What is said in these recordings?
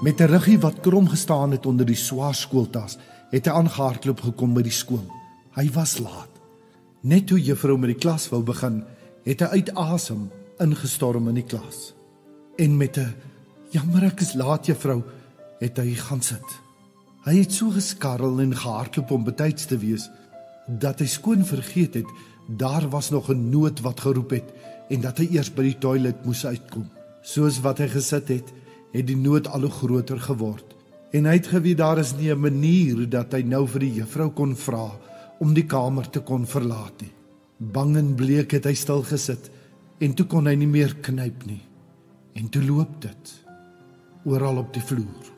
Met 'n ruggie wat krom gestaan het onder die swaar skooltas, het hy aangehardloop gekom by die skool. Hy was laat. Net toe juffrou met die klas wou begin, het hy uit asem ingestorm in die klas. En met 'n "Jammer, ek is laat, juffrou," het hy gaan sit. Hy het so geskarrel en gehardloop om betyds te wees, dat hy skoon vergeet het, daar was nog 'n nood wat geroep het, en dat hy eers by die toilet moes uitkom. Soos wat hy gesit het, het die nood al hoe groter geword, en hy het geweet daar is nie 'n manier dat hy nou vir die juffrou kon vra om die kamer te kon verlaat nie. Bang en bleek het hy stil gesit, en toe kon hy nie meer knyp nie. En toe loop dit, oral op die vloer.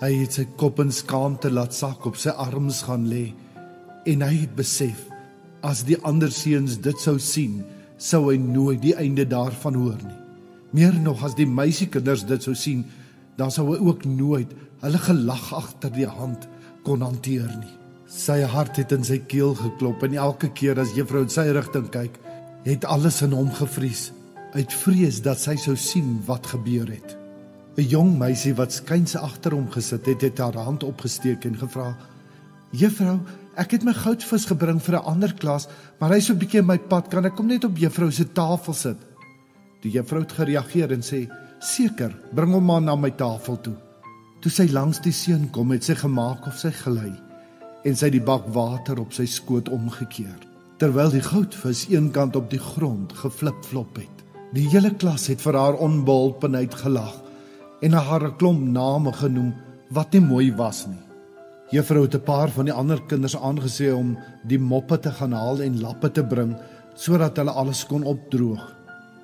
Hy het sy kop in skaamte laat sak op sy arms gaan lê, en hy het besef, as die ander seuns dit sou sien, sou hy nooit die einde daarvan hoor nie. Meer nog, as die meisiekinders dit sou sien, dan sou hy ook nooit hulle gelag agter die hand kon hanteer nie. Sy hart het in sy keel geklop, en elke keer as juffrou in sy rigting kyk, het alles in hom gevries, uit vrees dat sy sou sien wat gebeur het. 'n Jong meisie wat skuins agter hom gesit het, het haar hand opgesteek en gevra, "Juffrou, ek het my goudvis gebring vir 'n ander klas, maar hy is so 'n bietjie in my pad, kan ek hom net op juffrou se tafel sit?" Die juffrou het gereageer en sê, "Seker, bring hom maar na my tafel toe." Toe sy langs die seun kom, het sy gemaak of sy gelei, en sy die bak water op sy skoot omgekeer, terwyl die goudvis eenkant op die grond geflip-flop het. Die hele klas het vir haar onbeholpenheid gelag, en haar 'n klomp name genoem wat nie mooi was nie. Juffrou het 'n paar van die ander kinders aangesê om die moppe te gaan haal en lappe te bring, sodat hulle alles kon opdroog.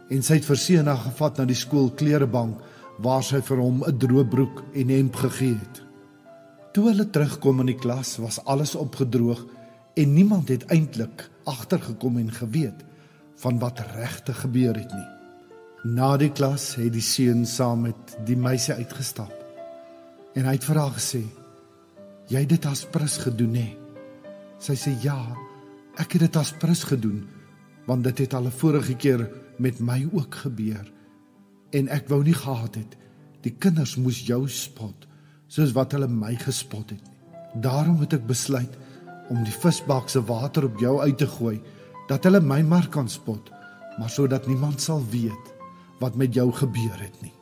En sy het vir Sena gevat na die skoolklerebank, waar sy vir hom 'n droë broek en hemp gegee het. Toe hulle terugkom in die klas, was alles opgedroog, en niemand het eintlik agtergekom en geweet van wat regtig gebeur het nie. Na die klas het die seun saam met die meisie uitgestap, en hy het vir haar gesê, "Jy het dit as prins gedoen, hè?" Sy sê, "Ja, ek het dit as prins gedoen, want dit het al 'n vorige keer met my ook gebeur, en ek wou nie gehad het, die kinders moes jou spot, soos wat hulle my gespot het nie. Daarom het ek besluit om die visbak se water op jou uit te gooi, dat hulle my maar kan spot, maar sodat niemand sal weet wat met jou gebeur het nie.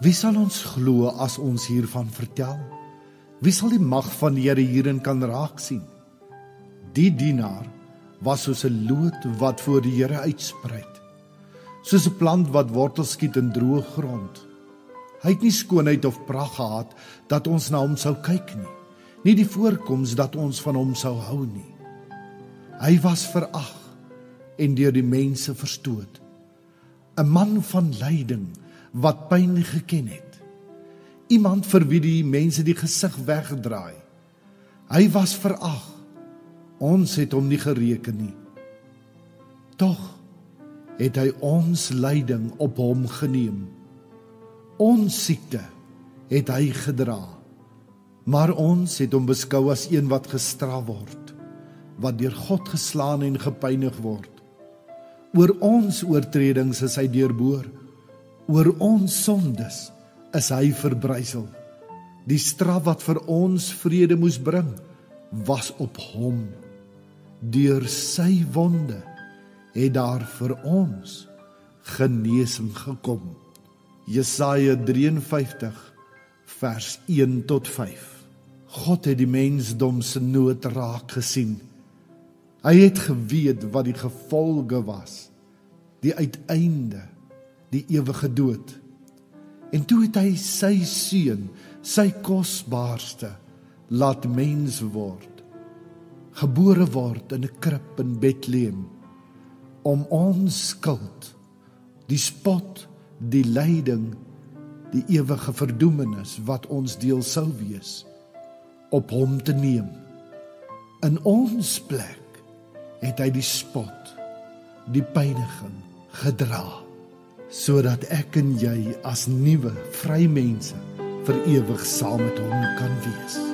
Wie sal ons glo as ons hiervan vertel? Wie sal die mag van die Here hierin kan raak sien? Die dienaar was soos 'n loot wat voor die Here uitspruit, soos 'n plant wat wortels skiet in droë grond. Hy het nie skoonheid of pragt gehad dat ons na hom sou kyk nie, nie die voorkoms dat ons van hom sou hou nie. Hy was verag en deur die mense verstoot, 'n man van lyding wat pyn geken het, iemand vir wie die mense die gesig wegdraai. Hy was verag, ons het hom nie gereken nie. Tog het hy ons lyding op hom geneem. Ons siekte het hy gedra, maar ons het hom beskou as een wat gestraf word, wat deur God geslaan en gepynig word. Oor ons oortredings is hy deurboor, oor ons sondes is hy verbrysel. Die straf wat vir ons vrede moes bring, was op hom. Deur sy wonde het daar vir ons genesing gekom. Jesaja 53 vers 1 tot 5. God het die mensdom se nood raak gesien. Hy het geweet wat die gevolge was, die uiteinde, die ewige dood. En toe het hy sy seun, sy kosbaarste, laat mens word, gebore word in 'n krib in Bethlehem, om ons skuld, die spot, die lyding, die ewige verdoemenis wat ons deel sou wees, op hom te neem. In ons plek het hy die spot, die pyniging gedra, sodat ek en jy as nuwe, vry mense vir ewig saam met hom kan wees.